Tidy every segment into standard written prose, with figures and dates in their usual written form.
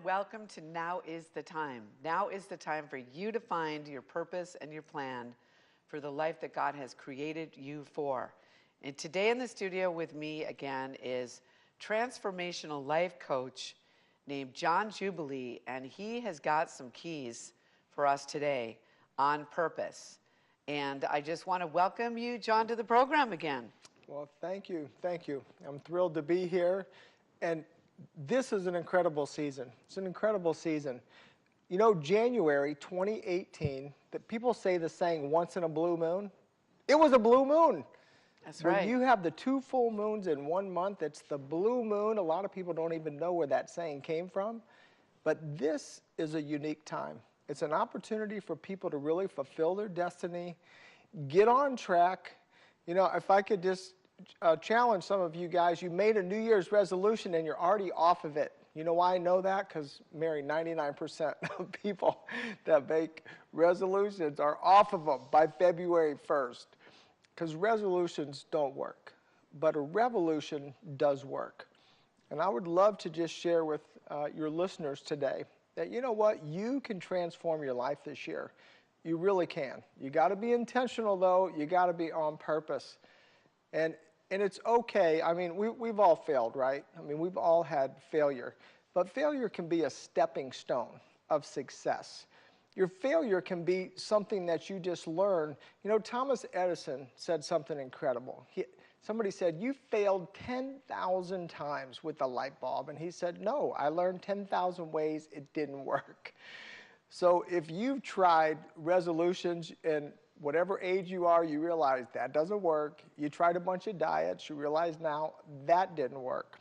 welcome to Now is the Time. Now is the time for you to find your purpose and your plan for the life that God has created you for. And today in the studio with me again is transformational life coach named John Jubilee, and he has got some keys for us today on purpose. And I just want to welcome you, John, to the program again. Well, thank you. Thank you. I'm thrilled to be here. And this is an incredible season. It's an incredible season. You know, January 2018, that people say the saying, once in a blue moon. It was a blue moon. That's right. When you have the 2 full moons in 1 month, it's the blue moon. A lot of people don't even know where that saying came from. But this is a unique time. It's an opportunity for people to really fulfill their destiny, get on track. You know, if I could just challenge some of you guys, you made a New Year's resolution and you're already off of it. You know why I know that? Because, Mary, 99% of people that make resolutions are off of them by February 1st. Because resolutions don't work, but a revolution does work. And I would love to just share with your listeners today that, you know what, you can transform your life this year. You really can. You got to be intentional, though. You got to be on purpose. And it's okay. I mean, we've all failed, right? I mean, we've all had failure. But failure can be a stepping stone of success. Your failure can be something that you just learn. You know, Thomas Edison said something incredible. Somebody said, you failed 10,000 times with the light bulb. And he said, no, I learned 10,000 ways it didn't work. So if you've tried resolutions and whatever age you are, you realize that doesn't work. You tried a bunch of diets, you realize now that didn't work.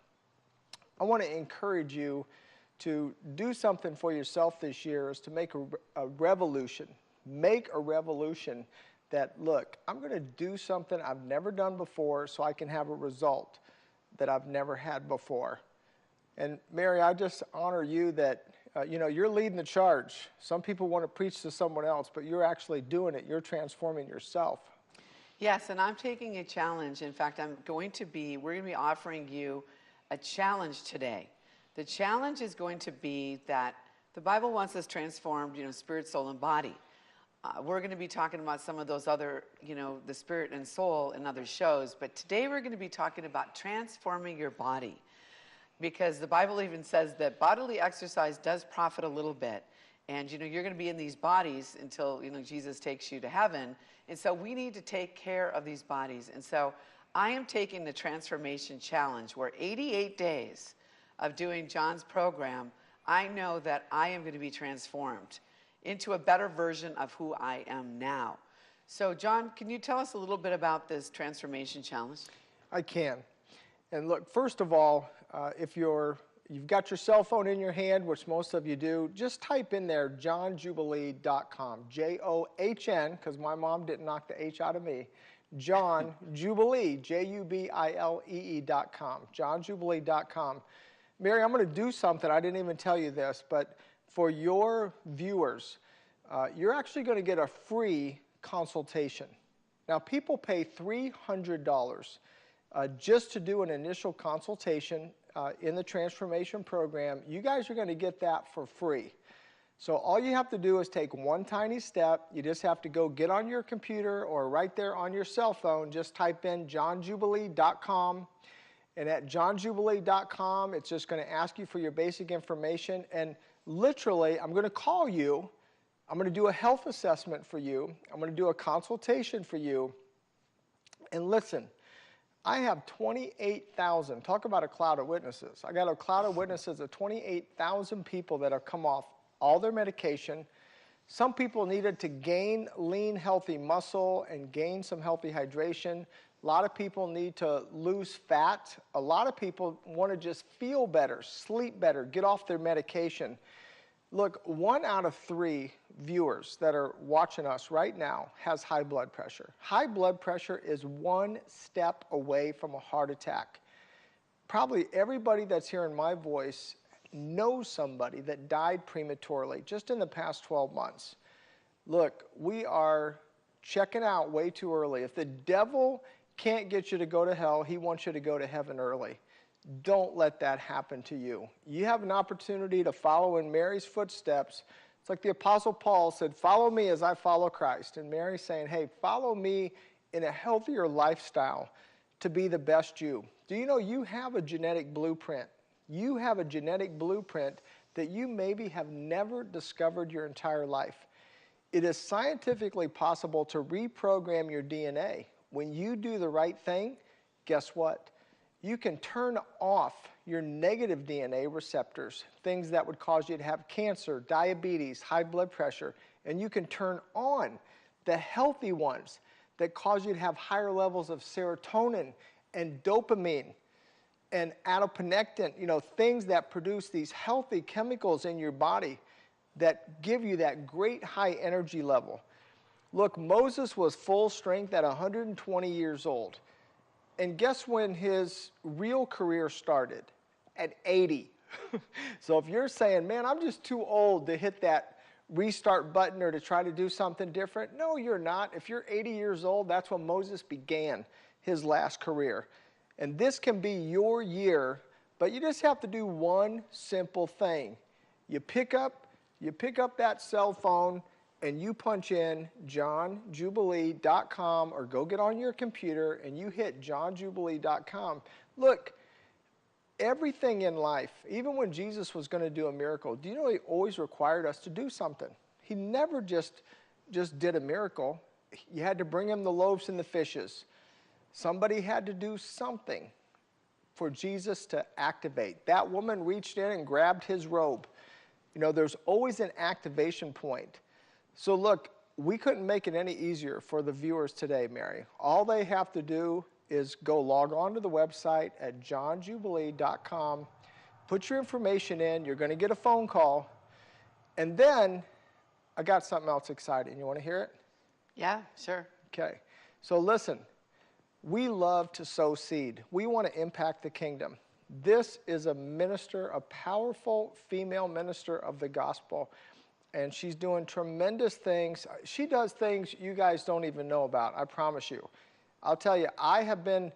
I want to encourage you to do something for yourself this year, is to make a revolution. Make a revolution that, look, I'm going to do something I've never done before so I can have a result that I've never had before. And Mary, I just honor you that you know, you're leading the charge. Some people want to preach to someone else, but you're actually doing it. You're transforming yourself. Yes, and I'm taking a challenge. In fact, we're going to be offering you a challenge today. The challenge is going to be that the Bible wants us transformed, you know, spirit, soul, and body. We're going to be talking about some of those other, you know, the spirit and soul in other shows, but today we're going to be talking about transforming your body. Because the Bible even says that bodily exercise does profit a little bit. And, you know, you're going to be in these bodies until, you know, Jesus takes you to heaven. And so we need to take care of these bodies. And so I am taking the Transformation Challenge, where 88 days of doing John's program, I know that I am going to be transformed into a better version of who I am now. So, John, can you tell us a little bit about this Transformation Challenge? I can. And look, first of all, if you've got your cell phone in your hand, which most of you do, just type in there johnjubilee.com, John, because my mom didn't knock the H out of me, John Jubilee, Jubilee.com, johnjubilee.com. Mary, I'm going to do something. I didn't even tell you this, but for your viewers, you're actually going to get a free consultation. Now, people pay $300 just to do an initial consultation in the transformation program. You guys are going to get that for free. So all you have to do is take one tiny step. You just have to go get on your computer or right there on your cell phone, just type in johnjubilee.com. And at johnjubilee.com, it's just going to ask you for your basic information. And literally, I'm going to call you. I'm going to do a health assessment for you. I'm going to do a consultation for you. And listen, I have 28,000. Talk about a cloud of witnesses. I got a cloud of witnesses of 28,000 people that have come off all their medication. Some people needed to gain lean, healthy muscle and gain some healthy hydration. A lot of people need to lose fat. A lot of people want to just feel better, sleep better, get off their medication. Look, 1 out of 3 viewers that are watching us right now has high blood pressure. High blood pressure is 1 step away from a heart attack. Probably everybody that's hearing my voice knows somebody that died prematurely just in the past 12 months. Look, we are checking out way too early. If the devil can't get you to go to hell, he wants you to go to heaven early. Don't let that happen to you. You have an opportunity to follow in Mary's footsteps. It's like the Apostle Paul said, follow me as I follow Christ. And Mary's saying, hey, follow me in a healthier lifestyle to be the best you. Do you know you have a genetic blueprint? You have a genetic blueprint that you maybe have never discovered your entire life. It is scientifically possible to reprogram your DNA. When you do the right thing, guess what? You can turn off your negative DNA receptors, things that would cause you to have cancer, diabetes, high blood pressure, and you can turn on the healthy ones that cause you to have higher levels of serotonin and dopamine and adiponectin, things that produce these healthy chemicals in your body that give you that great high energy level. Look, Moses was full strength at 120 years old. And guess when his real career started? At 80. So if you're saying, man, I'm just too old to hit that restart button or to try to do something different, no, you're not. If you're 80 years old, that's when Moses began his last career. And this can be your year, but you just have to do one simple thing. You pick up that cell phone and you punch in johnjubilee.com or go get on your computer and you hit johnjubilee.com. Look, everything in life, even when Jesus was going to do a miracle, do you know he always required us to do something? He never just did a miracle. You had to bring him the loaves and the fishes. Somebody had to do something for Jesus to activate. That woman reached in and grabbed his robe. There's always an activation point. So look, we couldn't make it any easier for the viewers today, Meri. All they have to do is go log on to the website at johnjubilee.com, put your information in, you're going to get a phone call, and then I got something else exciting. You want to hear it? Yeah, sure. Okay. So listen, we love to sow seed. We want to impact the kingdom. This is a minister, a powerful female minister of the gospel. And she's doing tremendous things. She does things you guys don't even know about, I promise you. I'll tell you, I have been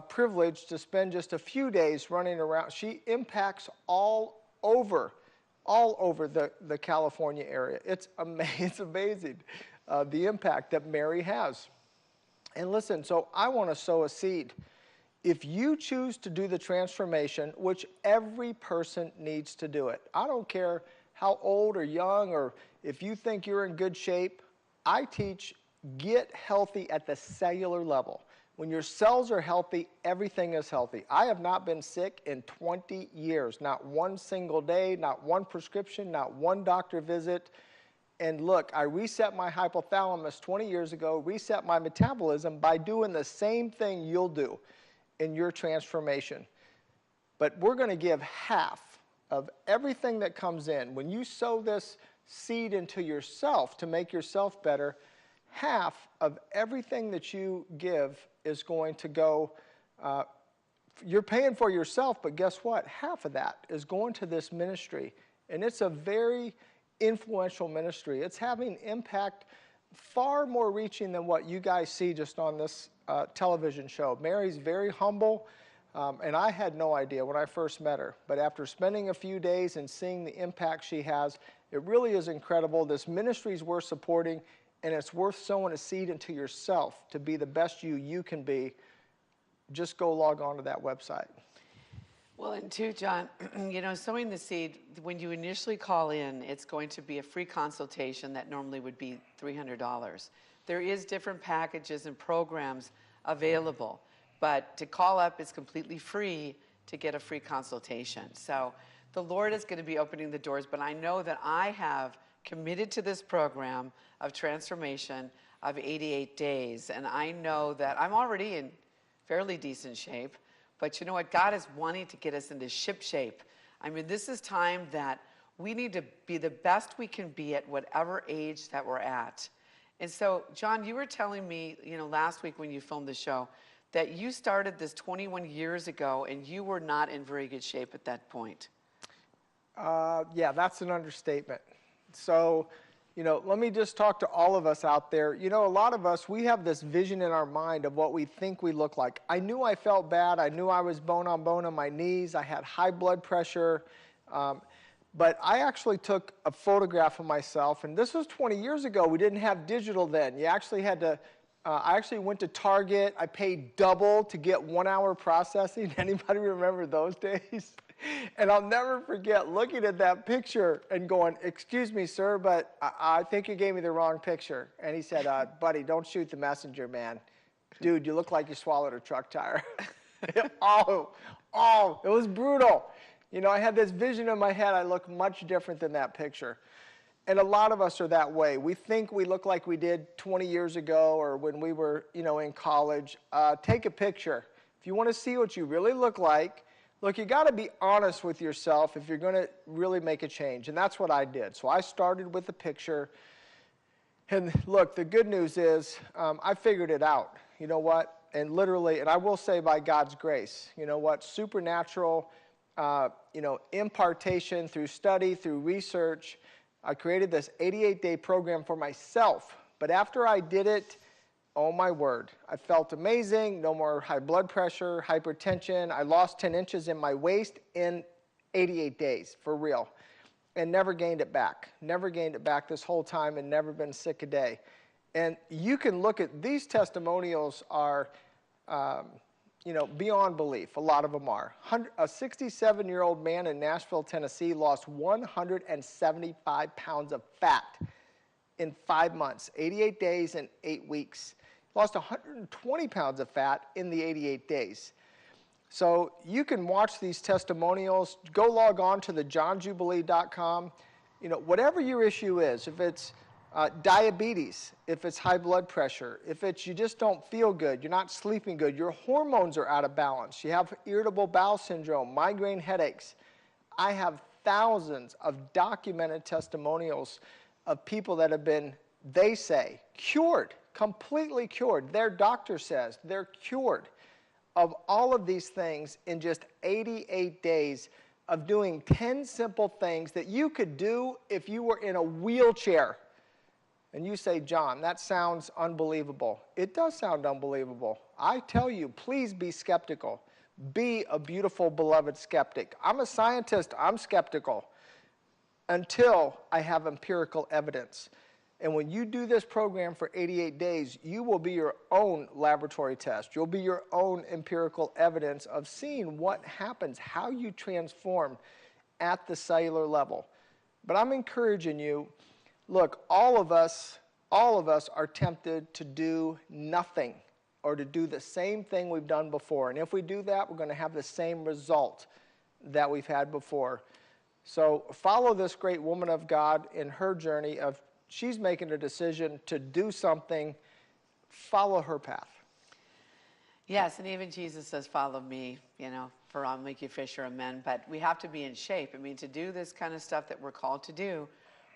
privileged to spend just a few days running around. She impacts all over the California area. It's amazing the impact that Meri has. And listen, so I want to sow a seed. If you choose to do the transformation, which every person needs to do it, I don't care how old or young, or if you think you're in good shape, I teach get healthy at the cellular level. When your cells are healthy, everything is healthy. I have not been sick in 20 years, not one single day, not one prescription, not one doctor visit. And look, I reset my hypothalamus 20 years ago, reset my metabolism by doing the same thing you'll do in your transformation. But we're going to give half of everything that comes in. When you sow this seed into yourself to make yourself better, half of everything that you give is going to go, you're paying for yourself, but guess what? Half of that is going to this ministry. And it's a very influential ministry. It's having impact far more reaching than what you guys see just on this television show. Meri's very humble. And I had no idea when I first met her. But after spending a few days and seeing the impact she has, it really is incredible. This ministry is worth supporting, and it's worth sowing a seed into yourself to be the best you can be. Just go log on to that website. Well, and too, John, sowing the seed, when you initially call in, it's going to be a free consultation that normally would be $300. There is different packages and programs available. But to call up is completely free to get a free consultation. So the Lord is going to be opening the doors, but I know that I have committed to this program of transformation of 88 days. And I know that I'm already in fairly decent shape, but you know what? God is wanting to get us into ship shape. I mean, this is time that we need to be the best we can be at whatever age that we're at. And so, John, you were telling me, last week when you filmed the show, that you started this 21 years ago and you were not in very good shape at that point. Yeah, that's an understatement. So Let me just talk to all of us out there. A lot of us, we have this vision in our mind of what we think we look like. I knew I felt bad. I knew I was bone on my knees. I had high blood pressure. But I actually took a photograph of myself, and this was 20 years ago. We didn't have digital then. You actually had to, I actually went to Target. I paid double to get 1 hour processing. Anybody remember those days? And I'll never forget looking at that picture and going, "Excuse me, sir, but I think you gave me the wrong picture." And he said, "Buddy, don't shoot the messenger, man. Dude, you look like you swallowed a truck tire." It was brutal. I had this vision in my head. I look much different than that picture. And a lot of us are that way. We think we look like we did 20 years ago or when we were, in college. Take a picture. If you want to see what you really look like, look, you got to be honest with yourself if you're going to really make a change. And that's what I did. So I started with the picture. And look, the good news is I figured it out. You know what? And literally, and I will say by God's grace, supernatural, impartation through study, through research. I created this 88-day program for myself. But after I did it, oh my word, I felt amazing. No more high blood pressure, hypertension. I lost 10 inches in my waist in 88 days, for real. And never gained it back. Never gained it back this whole time and never been sick a day. And you can look at these testimonials are, beyond belief. A lot of them are. A 67-year-old man in Nashville, Tennessee lost 175 pounds of fat in 5 months, 88 days and 8 weeks. Lost 120 pounds of fat in the 88 days. So you can watch these testimonials. Go log on to thejohnjubilee.com. Whatever your issue is, if it's diabetes, if it's high blood pressure, if it's you just don't feel good, you're not sleeping good, your hormones are out of balance, you have irritable bowel syndrome, migraine headaches. I have thousands of documented testimonials of people that have been, they say, cured, completely cured. Their doctor says they're cured of all of these things in just 88 days of doing 10 simple things that you could do if you were in a wheelchair. And you say, "John, that sounds unbelievable." It does sound unbelievable. I tell you, please be skeptical. Be a beautiful, beloved skeptic. I'm a scientist. I'm skeptical until I have empirical evidence. And when you do this program for 88 days, you will be your own laboratory test. You'll be your own empirical evidence of seeing what happens, how you transform at the cellular level. But I'm encouraging you, look, all of us are tempted to do nothing or to do the same thing we've done before. And if we do that, we're going to have the same result that we've had before. So follow this great woman of God in her journey of she's making a decision to do something. Follow her path. Yes, and even Jesus says, "Follow me, for I'll make you fisher of men." But we have to be in shape. To do this kind of stuff that we're called to do,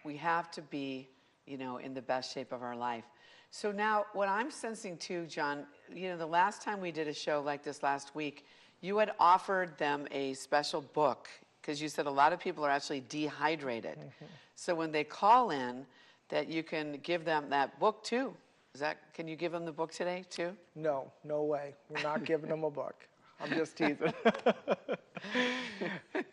we have to be, in the best shape of our life. So now what I'm sensing too, John, the last time we did a show like this last week, you had offered them a special book because you said a lot of people are actually dehydrated. Mm-hmm. So when they call in, that you can give them that book too. Can you give them the book today too? No way. We're not giving them a book. I'm just teasing.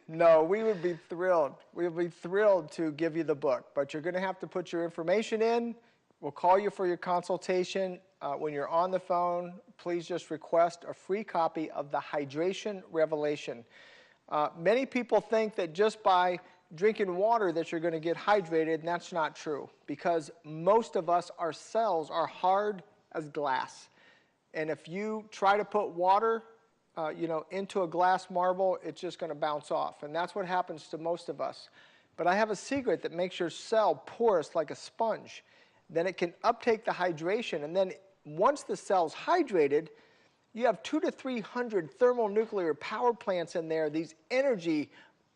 No, we would be thrilled. We would be thrilled to give you the book, but you're going to have to put your information in. We'll call you for your consultation. When you're on the phone, please just request a free copy of the Hydration Revelation. Many people think that just by drinking water that you're going to get hydrated, and that's not true because most of us, our cells are hard as glass. And if you try to put water into a glass marble, it's just going to bounce off. And that's what happens to most of us. But I have a secret that makes your cell porous like a sponge. Then it can uptake the hydration. And then once the cell's hydrated, you have 200 to 300 thermonuclear power plants in there, these energy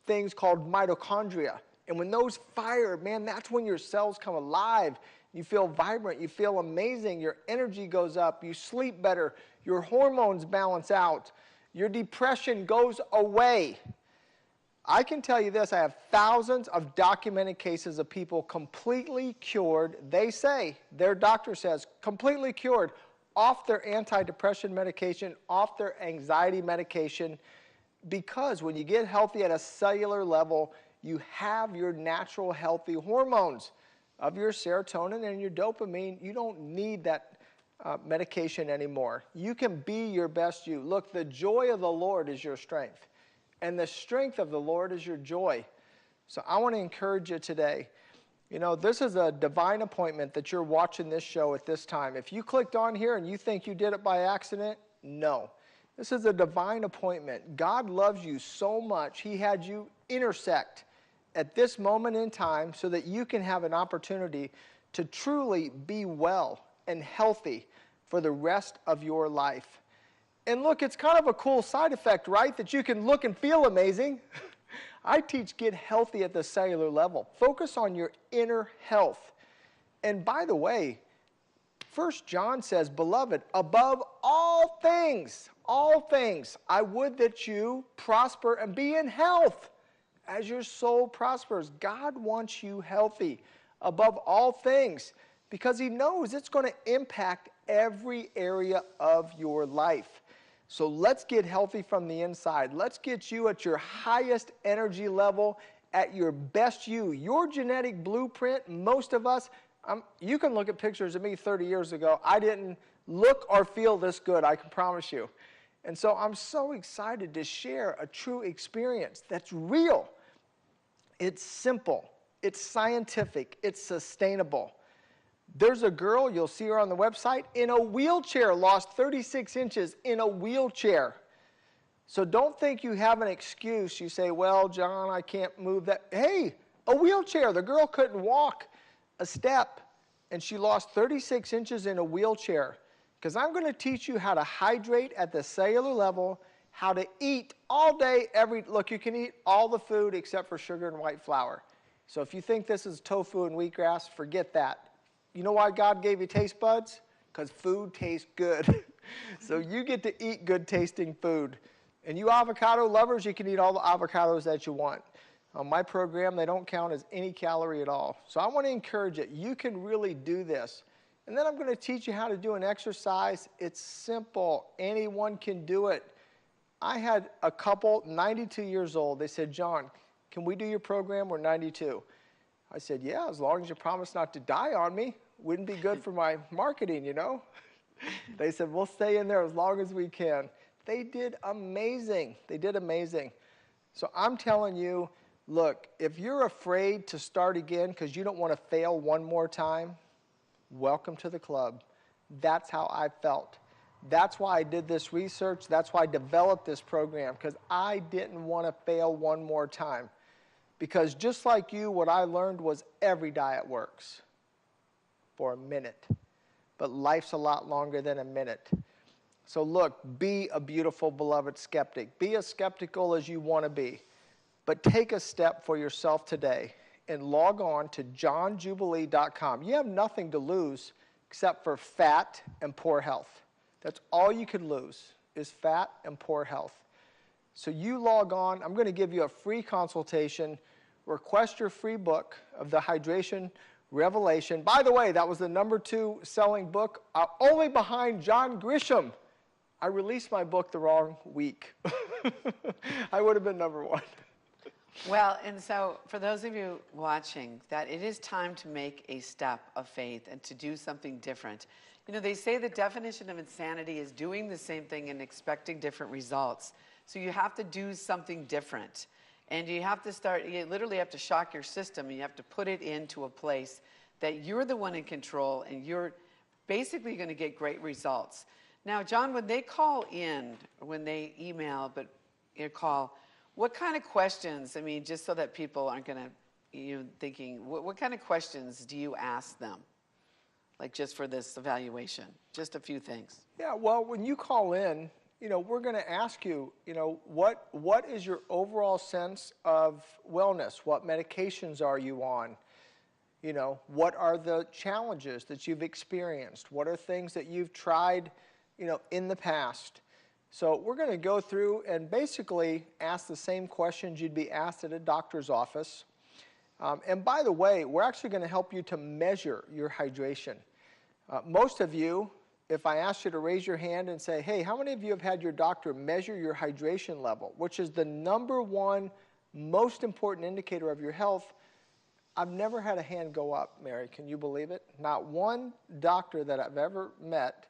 things called mitochondria. And when those fire, man, that's when your cells come alive. You feel vibrant. You feel amazing. Your energy goes up. You sleep better. Your hormones balance out. Your depression goes away. I can tell you this, I have thousands of documented cases of people completely cured. They say, their doctor says, completely cured off their antidepressant medication, off their anxiety medication, because when you get healthy at a cellular level, you have your natural healthy hormones of your serotonin and your dopamine. You don't need that medication anymore. You can be your best you. Look, the joy of the Lord is your strength. And the strength of the Lord is your joy. So I want to encourage you today. You know, this is a divine appointment that you're watching this show at this time. If you clicked on here and you think you did it by accident, no. This is a divine appointment. God loves you so much, He had you intersect at this moment in time so that you can have an opportunity to truly be well and healthy for the rest of your life. And look, it's kind of a cool side effect, right? That you can look and feel amazing. I teach get healthy at the cellular level. Focus on your inner health. And by the way, 1 John says, beloved, above all things, I would that you prosper and be in health as your soul prospers. God wants you healthy above all things because He knows it's going to impact every area of your life. So let's get healthy from the inside. Let's get you at your highest energy level, at your best you. Your genetic blueprint, most of us, you can look at pictures of me 30 years ago. I didn't look or feel this good, I can promise you. And so I'm so excited to share a true experience that's real. It's simple. It's scientific. It's sustainable. There's a girl, you'll see her on the website, in a wheelchair, lost 36 inches in a wheelchair. So don't think you have an excuse. You say, well, John, I can't move that. Hey, a wheelchair. The girl couldn't walk a step, and she lost 36 inches in a wheelchair. Because I'm going to teach you how to hydrate at the cellular level, how to eat all day, look, you can eat all the food except for sugar and white flour. So if you think this is tofu and wheatgrass, forget that. You know why God gave you taste buds? Because food tastes good. So you get to eat good tasting food. And you avocado lovers, you can eat all the avocados that you want. On my program, they don't count as any calorie at all. So I want to encourage you. You can really do this. And then I'm going to teach you how to do an exercise. It's simple. Anyone can do it. I had a couple, 92 years old. They said, John, can we do your program? We're 92. I said, yeah, as long as you promise not to die on me. Wouldn't be good for my marketing, you know. They said, we'll stay in there as long as we can. They did amazing. They did amazing. So I'm telling you, look, if you're afraid to start again because you don't want to fail one more time, welcome to the club. That's how I felt. That's why I did this research. That's why I developed this program, because I didn't want to fail one more time. Because just like you, what I learned was every diet works for a minute. But life's a lot longer than a minute. So look, be a beautiful, beloved skeptic. Be as skeptical as you want to be. But take a step for yourself today and log on to johnjubilee.com. You have nothing to lose except for fat and poor health. That's all you could lose is fat and poor health. So you log on. I'm going to give you a free consultation. Request your free book of the Hydration Revelation. By the way, that was the #2 selling book, only behind John Grisham. I released my book the wrong week. I would have been #1. Well, and so for those of you watching, that it is time to make a step of faith and to do something different. You know, they say the definition of insanity is doing the same thing and expecting different results. So you have to do something different. And you have to start, you literally have to shock your system, and you have to put it into a place that you're the one in control, and you're basically going to get great results. Now, John, when they call in, or when they email, but call, what kind of questions, I mean, just so that people aren't going to, thinking, what kind of questions do you ask them? Like just for this evaluation, just a few things. Yeah, well, when you call in, we're going to ask you, what is your overall sense of wellness? What medications are you on? What are the challenges that you've experienced? What are things that you've tried, in the past? So we're going to go through and basically ask the same questions you'd be asked at a doctor's office. And by the way, we're actually going to help you to measure your hydration. Most of you, if I asked you to raise your hand and say, hey, how many of you have had your doctor measure your hydration level, which is the #1 most important indicator of your health, I've never had a hand go up, Mary. Can you believe it? Not one doctor that I've ever met,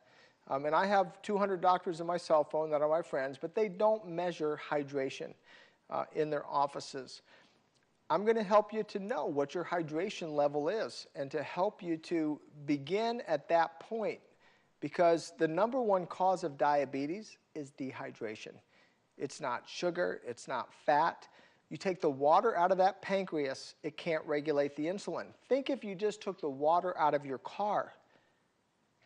and I have 200 doctors in my cell phone that are my friends, but they don't measure hydration in their offices. I'm going to help you to know what your hydration level is and to help you to begin at that point, because the #1 cause of diabetes is dehydration. It's not sugar, it's not fat. You take the water out of that pancreas, it can't regulate the insulin. Think if you just took the water out of your car,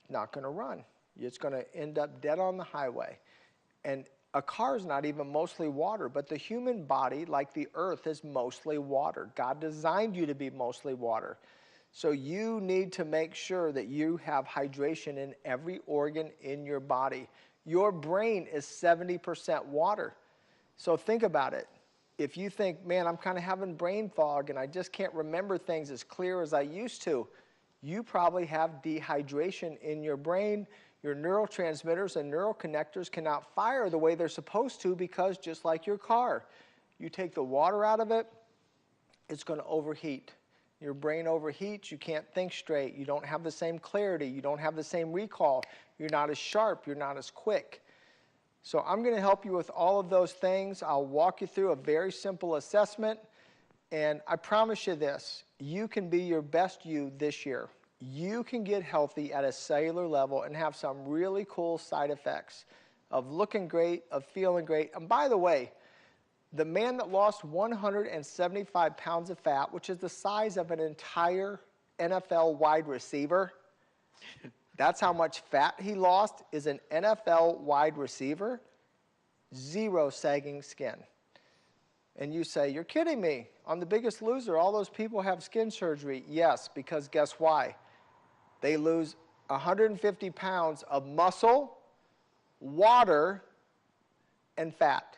it's not going to run. It's going to end up dead on the highway. And a car is not even mostly water, but the human body, like the earth, is mostly water. God designed you to be mostly water. So you need to make sure that you have hydration in every organ in your body. Your brain is 70% water. So think about it. If you think, man, I'm kind of having brain fog and I just can't remember things as clear as I used to, you probably have dehydration in your brain. Your neurotransmitters and neural connectors cannot fire the way they're supposed to, because just like your car, you take the water out of it, it's going to overheat. Your brain overheats, you can't think straight, you don't have the same clarity, you don't have the same recall, you're not as sharp, you're not as quick. So I'm going to help you with all of those things. I'll walk you through a very simple assessment, and I promise you this, you can be your best you this year. You can get healthy at a cellular level and have some really cool side effects of looking great, of feeling great. And by the way, the man that lost 175 pounds of fat, which is the size of an entire NFL wide receiver, that's how much fat he lost, is an NFL wide receiver, 0 sagging skin. And you say, you're kidding me. On The Biggest Loser, all those people have skin surgery. Yes, because guess why? They lose 150 pounds of muscle, water, and fat.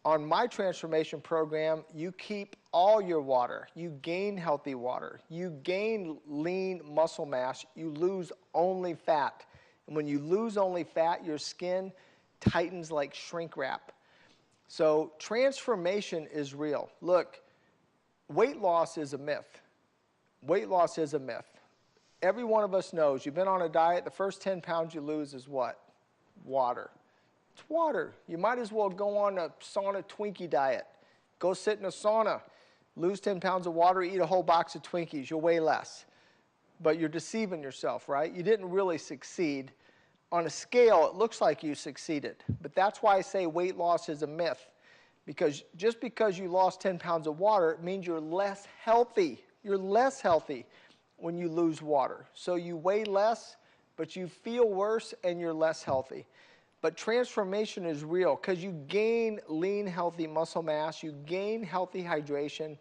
On my transformation program, you keep all your water. You gain healthy water. You gain lean muscle mass. You lose only fat. And when you lose only fat, your skin tightens like shrink wrap. So transformation is real. Look, weight loss is a myth. Weight loss is a myth. Every one of us knows you've been on a diet, the first 10 pounds you lose is what? Water. It's water. You might as well go on a sauna Twinkie diet. Go sit in a sauna, lose 10 pounds of water, eat a whole box of Twinkies. You'll weigh less. But you're deceiving yourself, right? You didn't really succeed. On a scale, it looks like you succeeded. But that's why I say weight loss is a myth. Because just because you lost 10 pounds of water, it means you're less healthy. You're less healthy when you lose water. So you weigh less, but you feel worse and you're less healthy. But transformation is real because you gain lean, healthy muscle mass, you gain healthy hydration,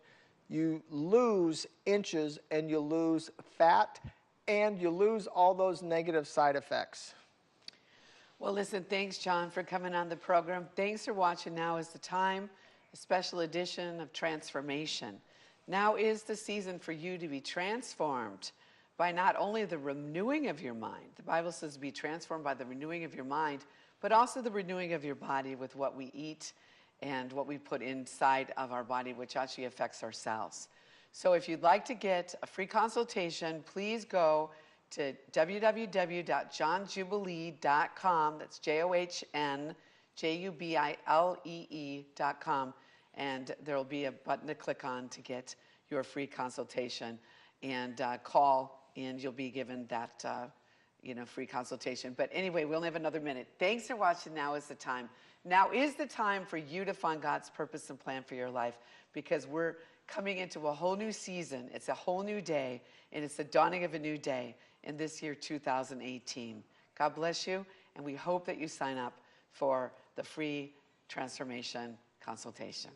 you lose inches and you lose fat, and you lose all those negative side effects. Well, listen, thanks, John, for coming on the program. Thanks for watching. Now is the time, a special edition of Transformation. Now is the season for you to be transformed by not only the renewing of your mind. The Bible says be transformed by the renewing of your mind, but also the renewing of your body with what we eat and what we put inside of our body, which actually affects our cells. So if you'd like to get a free consultation, please go to www.johnjubilee.com. That's JOHNJUBILEE.com. And there will be a button to click on to get your free consultation. And call, and you'll be given that free consultation. But anyway, we only have another minute. Thanks for watching. Now is the time. Now is the time for you to find God's purpose and plan for your life, because we're coming into a whole new season. It's a whole new day, and it's the dawning of a new day in this year, 2018. God bless you, and we hope that you sign up for the free transformation consultation.